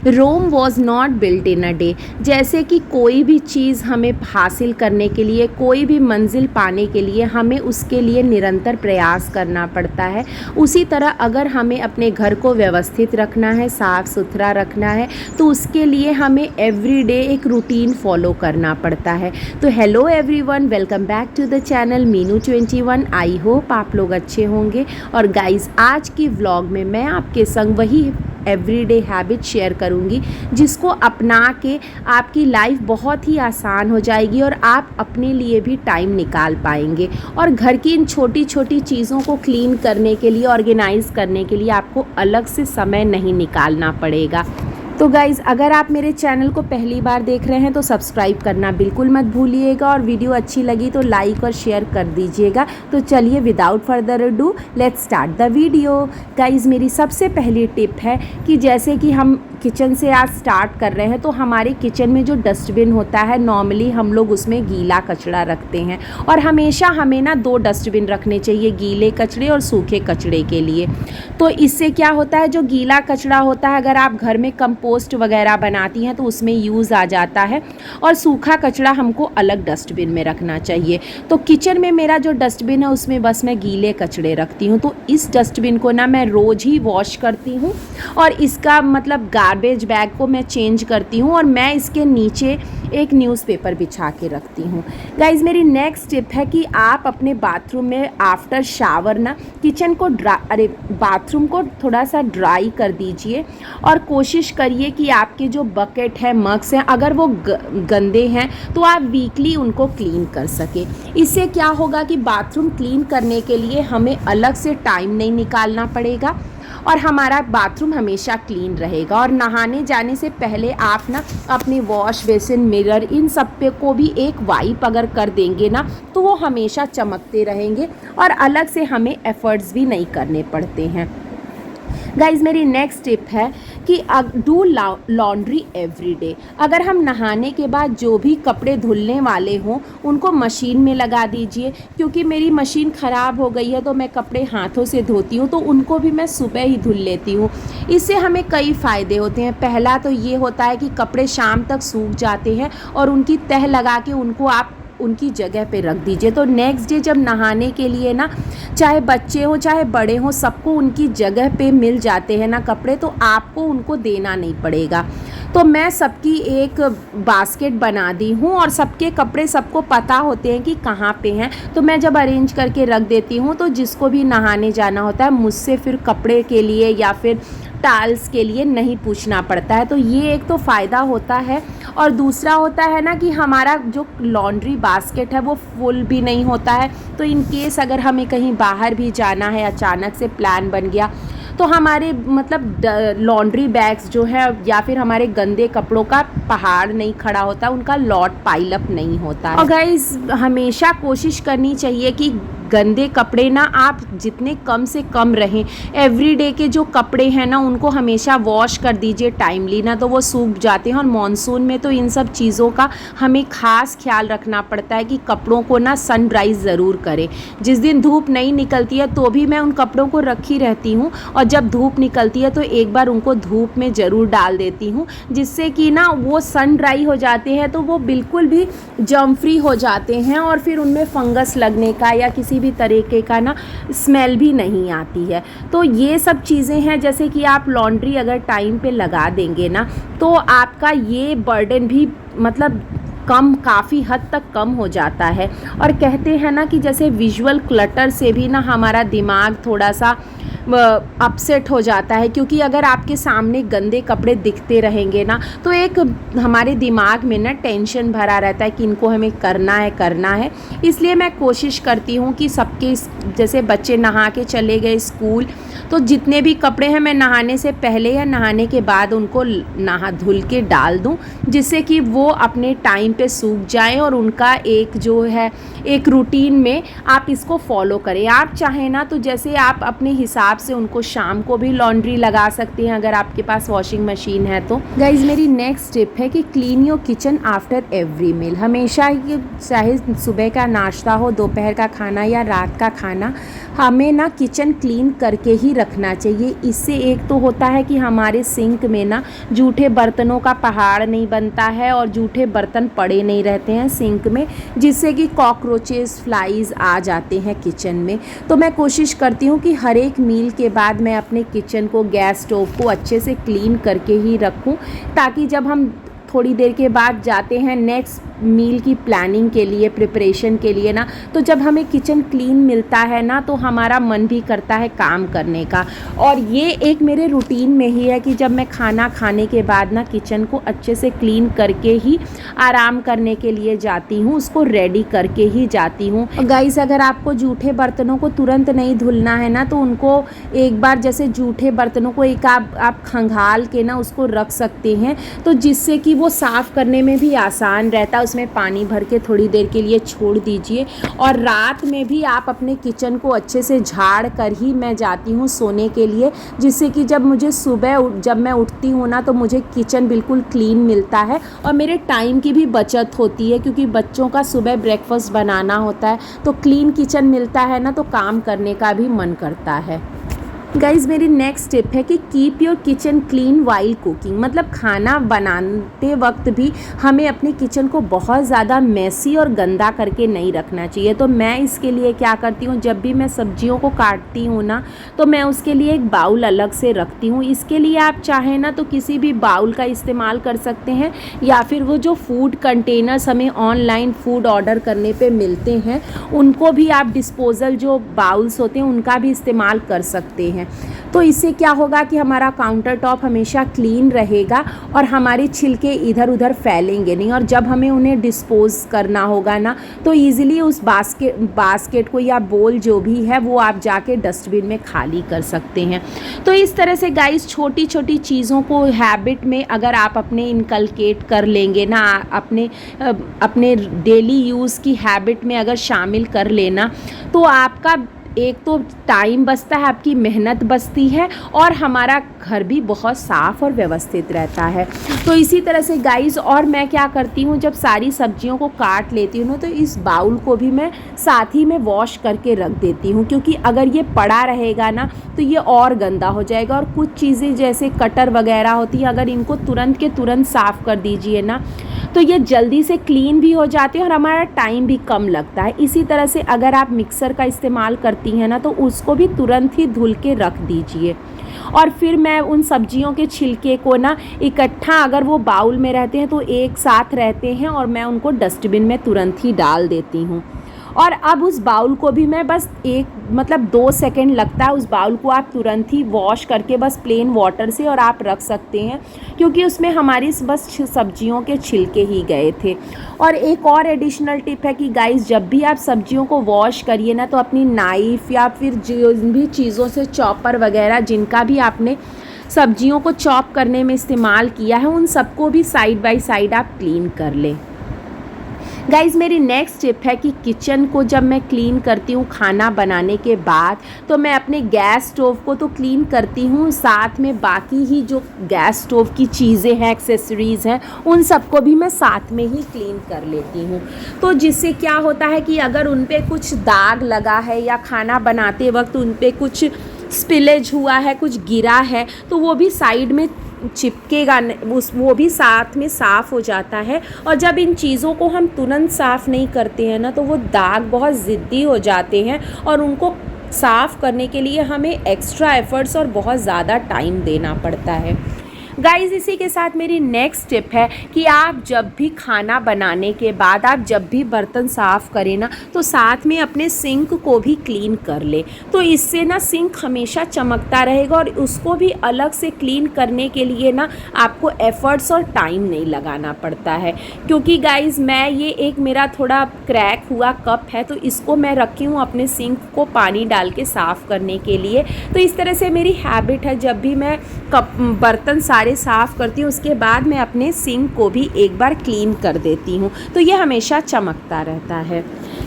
Rome was not built in a day. जैसे कि कोई भी चीज़ हमें हासिल करने के लिए, कोई भी मंजिल पाने के लिए हमें उसके लिए निरंतर प्रयास करना पड़ता है, उसी तरह अगर हमें अपने घर को व्यवस्थित रखना है, साफ़ सुथरा रखना है, तो उसके लिए हमें एवरीडे एक रूटीन फॉलो करना पड़ता है। तो hello everyone, welcome back to the channel Meenu 21। I hope आप लोग अच्छे होंगे। और गाइज़, आज की व्लॉग में मैं आपके संग वही एवरीडे हैबिट शेयर करूंगी जिसको अपना के आपकी लाइफ बहुत ही आसान हो जाएगी और आप अपने लिए भी टाइम निकाल पाएंगे। और घर की इन छोटी छोटी चीज़ों को क्लीन करने के लिए, ऑर्गेनाइज़ करने के लिए आपको अलग से समय नहीं निकालना पड़ेगा। तो गाइज़, अगर आप मेरे चैनल को पहली बार देख रहे हैं तो सब्सक्राइब करना बिल्कुल मत भूलिएगा, और वीडियो अच्छी लगी तो लाइक और शेयर कर दीजिएगा। तो चलिए without further ado let's start the video. Guys, मेरी सबसे पहली टिप है कि जैसे कि हम किचन से आज स्टार्ट कर रहे हैं, तो हमारे किचन में जो डस्टबिन होता है, नॉर्मली हम लोग उसमें गीला कचरा रखते हैं, और हमेशा हमें ना 2 डस्टबिन रखने चाहिए, गीले कचरे और सूखे कचड़े के लिए। तो इससे क्या होता है, जो गीला कचरा होता है, अगर आप घर में कंपोस्ट वगैरह बनाती हैं तो उसमें यूज़ आ जाता है, और सूखा कचरा हमको अलग डस्टबिन में रखना चाहिए। तो किचन में मेरा जो डस्टबिन है उसमें बस मैं गीले कचड़े रखती हूँ। तो इस डस्टबिन को ना मैं रोज़ ही वॉश करती हूँ, और इसका मतलब गार्बेज बैग को मैं चेंज करती हूँ, और मैं इसके नीचे एक न्यूज़पेपर बिछा के रखती हूँ। गाइज़, मेरी नेक्स्ट टिप है कि आप अपने बाथरूम में आफ्टर शावर ना किचन को बाथरूम को थोड़ा सा ड्राई कर दीजिए, और कोशिश करिए कि आपके जो बकेट है, मग्स हैं, अगर वो गंदे हैं तो आप वीकली उनको क्लीन कर सकें। इससे क्या होगा कि बाथरूम क्लीन करने के लिए हमें अलग से टाइम नहीं निकालना पड़ेगा, और हमारा बाथरूम हमेशा क्लीन रहेगा। और नहाने जाने से पहले आप ना अपने वॉश बेसिन, मिरर, इन सब पे को भी एक वाइप अगर कर देंगे ना, तो वो हमेशा चमकते रहेंगे, और अलग से हमें एफ़र्ट्स भी नहीं करने पड़ते हैं। गाइज़, मेरी नेक्स्ट टिप है कि डू लॉन्ड्री एवरी डे। अगर हम नहाने के बाद जो भी कपड़े धुलने वाले हों उनको मशीन में लगा दीजिए, क्योंकि मेरी मशीन ख़राब हो गई है तो मैं कपड़े हाथों से धोती हूँ, तो उनको भी मैं सुबह ही धुल लेती हूँ। इससे हमें कई फ़ायदे होते हैं। पहला तो ये होता है कि कपड़े शाम तक सूख जाते हैं, और उनकी तह लगा के उनको आप उनकी जगह पे रख दीजिए। तो नेक्स्ट डे जब नहाने के लिए ना, चाहे बच्चे हो चाहे बड़े हो, सबको उनकी जगह पे मिल जाते हैं ना कपड़े, तो आपको उनको देना नहीं पड़ेगा। तो मैं सबकी एक बास्केट बना दी हूँ, और सबके कपड़े सबको पता होते हैं कि कहाँ पे हैं, तो मैं जब अरेंज करके रख देती हूँ, तो जिसको भी नहाने जाना होता है मुझसे फिर कपड़े के लिए या फिर टाल्स के लिए नहीं पूछना पड़ता है। तो ये एक तो फ़ायदा होता है, और दूसरा होता है ना कि हमारा जो लॉन्ड्री बास्केट है वो फुल भी नहीं होता है। तो इन केस अगर हमें कहीं बाहर भी जाना है, अचानक से प्लान बन गया, तो हमारे मतलब लॉन्ड्री बैग्स जो है या फिर हमारे गंदे कपड़ों का पहाड़ नहीं खड़ा होता, उनका लॉट पाइल अप नहीं होता है। और गाइस, हमेशा कोशिश करनी चाहिए कि गंदे कपड़े ना आप जितने कम से कम रहें। एवरीडे के जो कपड़े हैं ना उनको हमेशा वॉश कर दीजिए टाइमली, ना तो वो सूख जाते हैं। और मॉनसून में तो इन सब चीज़ों का हमें ख़ास ख्याल रखना पड़ता है कि कपड़ों को ना सनराइज़ ज़रूर करें। जिस दिन धूप नहीं निकलती है तो भी मैं उन कपड़ों को रखी रहती हूँ, और जब धूप निकलती है तो एक बार उनको धूप में ज़रूर डाल देती हूँ, जिससे कि ना वो सन ड्राई हो जाते हैं, तो वो बिल्कुल भी जर्म फ्री हो जाते हैं, और फिर उनमें फंगस लगने का या किसी भी तरीके का ना स्मेल भी नहीं आती है। तो ये सब चीज़ें हैं, जैसे कि आप लॉन्ड्री अगर टाइम पे लगा देंगे ना, तो आपका ये बर्डन भी मतलब काफ़ी हद तक कम हो जाता है। और कहते हैं ना कि जैसे विजुअल क्लटर से भी ना हमारा दिमाग थोड़ा सा अपसेट हो जाता है, क्योंकि अगर आपके सामने गंदे कपड़े दिखते रहेंगे ना, तो एक हमारे दिमाग में ना टेंशन भरा रहता है कि इनको हमें करना है। इसलिए मैं कोशिश करती हूँ कि सबके, जैसे बच्चे नहा के चले गए स्कूल, तो जितने भी कपड़े हैं मैं नहाने से पहले या नहाने के बाद उनको नहा धुल के डाल दूँ, जिससे कि वो अपने टाइम पे सूख जाएं, और उनका एक जो है एक रूटीन में आप इसको फॉलो करें। आप चाहें ना तो जैसे आप अपने हिसाब हिसाब से उनको शाम को भी लॉन्ड्री लगा सकते हैं अगर आपके पास वॉशिंग मशीन है तो। गाइज मेरी नेक्स्ट टिप है कि clean your kitchen after every meal. हमेशा ये चाहे सुबह का नाश्ता हो, दोपहर का खाना या रात का खाना, हमें ना किचन क्लीन करके ही रखना चाहिए। इससे एक तो होता है कि हमारे सिंक में ना जूठे बर्तनों का पहाड़ नहीं बनता है और जूठे बर्तन पड़े नहीं रहते हैं सिंक में, जिससे कि कॉकरोचेस, फ्लाइज आ जाते हैं किचन में। तो मैं कोशिश करती हूँ कि हर एक मील के बाद मैं अपने किचन को, गैस स्टोव को अच्छे से क्लीन करके ही रखूँ, ताकि जब हम थोड़ी देर के बाद जाते हैं नेक्स्ट मील की प्लानिंग के लिए, प्रिपरेशन के लिए ना, तो जब हमें किचन क्लीन मिलता है ना तो हमारा मन भी करता है काम करने का। और ये एक मेरे रूटीन में ही है कि जब मैं खाना खाने के बाद ना किचन को अच्छे से क्लीन करके ही आराम करने के लिए जाती हूँ, उसको रेडी करके ही जाती हूँ। गाइस अगर आपको जूठे बर्तनों को तुरंत नहीं धुलना है ना तो उनको एक बार, जैसे जूठे बर्तनों को एक आप खंगाल के ना उसको रख सकते हैं, तो जिससे कि वो साफ़ करने में भी आसान रहता है। उसमें पानी भर के थोड़ी देर के लिए छोड़ दीजिए। और रात में भी आप अपने किचन को अच्छे से झाड़ कर ही मैं जाती हूँ सोने के लिए, जिससे कि जब मुझे सुबह जब मैं उठती हूँ ना तो मुझे किचन बिल्कुल क्लीन मिलता है और मेरे टाइम की भी बचत होती है, क्योंकि बच्चों का सुबह ब्रेकफास्ट बनाना होता है। तो क्लीन किचन मिलता है ना तो काम करने का भी मन करता है। गाइज़ मेरी नेक्स्ट टिप है कि keep your kitchen clean while cooking. मतलब खाना बनाते वक्त भी हमें अपने किचन को बहुत ज़्यादा मैसी और गंदा करके नहीं रखना चाहिए। तो मैं इसके लिए क्या करती हूँ, जब भी मैं सब्जियों को काटती हूँ ना तो मैं उसके लिए एक बाउल अलग से रखती हूँ। इसके लिए आप चाहें ना तो किसी भी बाउल का इस्तेमाल कर सकते हैं, या फिर वो जो फूड कंटेनर्स हमें ऑनलाइन फूड ऑर्डर करने पे मिलते हैं उनको भी आप, डिस्पोजल जो बाउल्स होते हैं उनका भी इस्तेमाल कर सकते हैं। तो इससे क्या होगा कि हमारा काउंटर टॉप हमेशा क्लीन रहेगा और हमारे छिलके इधर उधर फैलेंगे नहीं, और जब हमें उन्हें डिस्पोज करना होगा ना तो ईज़िली उस बास्केट को या बोल जो भी है वो आप जाके डस्टबिन में खाली कर सकते हैं। तो इस तरह से गाइस छोटी छोटी चीज़ों को हैबिट में अगर आप अपने इनकलकेट कर लेंगे ना, अपने डेली यूज़ की हैबिट में अगर शामिल कर लेना, तो आपका एक तो टाइम बचता है, आपकी मेहनत बचती है और हमारा घर भी बहुत साफ़ और व्यवस्थित रहता है। तो इसी तरह से गाइस, और मैं क्या करती हूँ, जब सारी सब्जियों को काट लेती हूँ ना तो इस बाउल को भी मैं साथ ही में वॉश करके रख देती हूँ, क्योंकि अगर ये पड़ा रहेगा ना तो ये और गंदा हो जाएगा। और कुछ चीज़ें जैसे कटर वगैरह होती हैं, अगर इनको तुरंत के तुरंत साफ़ कर दीजिए ना तो ये जल्दी से क्लीन भी हो जाते हैं और हमारा टाइम भी कम लगता है। इसी तरह से अगर आप मिक्सर का इस्तेमाल करती हैं ना तो उसको भी तुरंत ही धुल के रख दीजिए। और फिर मैं उन सब्जियों के छिलके को ना इकट्ठा, अगर वो बाउल में रहते हैं तो एक साथ रहते हैं, और मैं उनको डस्टबिन में तुरंत ही डाल देती हूँ। और अब उस बाउल को भी मैं बस 2 सेकंड लगता है, उस बाउल को आप तुरंत ही वॉश करके बस प्लेन वाटर से और आप रख सकते हैं, क्योंकि उसमें हमारी बस सब्जियों के छिलके ही गए थे। और एक और एडिशनल टिप है कि गाइस, जब भी आप सब्जियों को वॉश करिए ना तो अपनी नाइफ़ या फिर जो भी चीज़ों से, चॉपर वगैरह जिनका भी आपने सब्जियों को चॉप करने में इस्तेमाल किया है, उन सबको भी साइड बाय साइड आप क्लीन कर लें। गाइज़ मेरी नेक्स्ट टिप है कि किचन को जब मैं क्लीन करती हूँ खाना बनाने के बाद, तो मैं अपने गैस स्टोव को तो क्लीन करती हूँ, साथ में बाकी ही जो गैस स्टोव की चीज़ें हैं, एक्सेसरीज़ हैं, उन सबको भी मैं साथ में ही क्लीन कर लेती हूँ। तो जिससे क्या होता है कि अगर उन पे कुछ दाग लगा है या खाना बनाते वक्त उन पे कुछ स्पिलेज हुआ है, कुछ गिरा है, तो वो भी साइड में चिपकेगा, वो भी साथ में साफ़ हो जाता है। और जब इन चीज़ों को हम तुरंत साफ़ नहीं करते हैं ना तो वो दाग बहुत ज़िद्दी हो जाते हैं और उनको साफ़ करने के लिए हमें एक्स्ट्रा एफ़र्ट्स और बहुत ज़्यादा टाइम देना पड़ता है। गाइज़ इसी के साथ मेरी नेक्स्ट टिप है कि आप जब भी खाना बनाने के बाद, आप जब भी बर्तन साफ़ करें ना तो साथ में अपने सिंक को भी क्लीन कर ले। तो इससे ना सिंक हमेशा चमकता रहेगा और उसको भी अलग से क्लीन करने के लिए ना आपको एफ़र्ट्स और टाइम नहीं लगाना पड़ता है। क्योंकि गाइज़ मैं ये एक मेरा थोड़ा क्रैक हुआ कप है, तो इसको मैं रखी हूँ अपने सिंक को पानी डाल के साफ़ करने के लिए। तो इस तरह से मेरी हैबिट है, जब भी मैं बर्तन सारे साफ़ करती हूँ उसके बाद मैं अपने सिंक को भी एक बार क्लीन कर देती हूँ, तो ये हमेशा चमकता रहता है।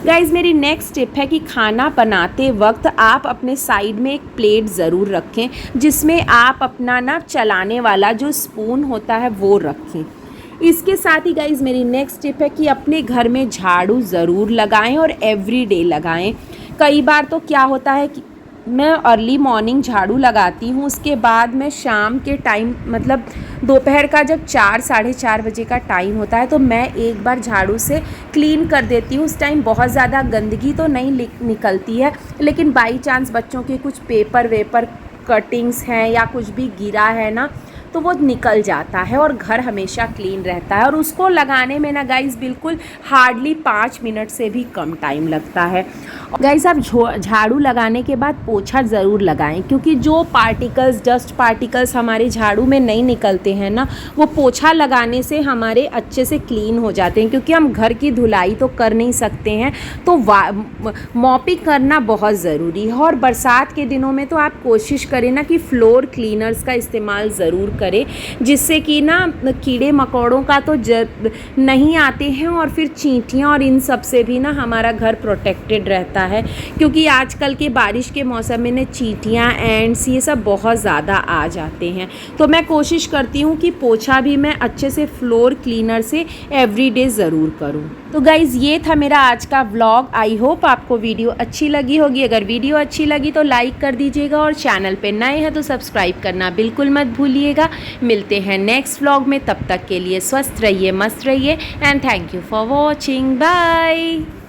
गाइज़ मेरी नेक्स्ट टिप है कि खाना बनाते वक्त आप अपने साइड में एक प्लेट ज़रूर रखें जिसमें आप अपना ना चलाने वाला जो स्पून होता है वो रखें। इसके साथ ही गाइज़ मेरी नेक्स्ट टिप है कि अपने घर में झाड़ू ज़रूर लगाएं और एवरीडे लगाएं। कई बार तो क्या होता है कि मैं अर्ली मॉर्निंग झाड़ू लगाती हूँ, उसके बाद मैं शाम के टाइम मतलब दोपहर का जब 4 साढ़े 4 बजे का टाइम होता है तो मैं एक बार झाड़ू से क्लीन कर देती हूँ। उस टाइम बहुत ज़्यादा गंदगी तो नहीं निकलती है, लेकिन बाई चांस बच्चों के कुछ पेपर वेपर कटिंग्स हैं या कुछ भी गिरा है ना तो वो निकल जाता है और घर हमेशा क्लीन रहता है। और उसको लगाने में ना गाइज़ बिल्कुल हार्डली 5 मिनट से भी कम टाइम लगता है। गाइज़ आप झाड़ू लगाने के बाद पोछा ज़रूर लगाएं, क्योंकि जो पार्टिकल्स डस्ट पार्टिकल्स हमारे झाड़ू में नहीं निकलते हैं ना वो पोछा लगाने से हमारे अच्छे से क्लीन हो जाते हैं। क्योंकि हम घर की धुलाई तो कर नहीं सकते हैं तो मॉपिंग करना बहुत ज़रूरी है। और बरसात के दिनों में तो आप कोशिश करें ना कि फ्लोर क्लीनर्स का इस्तेमाल ज़रूर करें, जिससे कि ना कीड़े मकोड़ों का तो नहीं आते हैं और फिर चींटियाँ और इन सब से भी ना हमारा घर प्रोटेक्टेड रहता है। क्योंकि आजकल के बारिश के मौसम में ना चींटियाँ एंड्स ये सब बहुत ज़्यादा आ जाते हैं। तो मैं कोशिश करती हूँ कि पोछा भी मैं अच्छे से फ्लोर क्लीनर से एवरीडे ज़रूर करूँ। तो गाइज़ ये था मेरा आज का व्लॉग। आई होप आपको वीडियो अच्छी लगी होगी। अगर वीडियो अच्छी लगी तो लाइक कर दीजिएगा और चैनल पे नए हैं तो सब्सक्राइब करना बिल्कुल मत भूलिएगा। मिलते हैं नेक्स्ट व्लॉग में, तब तक के लिए स्वस्थ रहिए, मस्त रहिए and thank you for watching. Bye.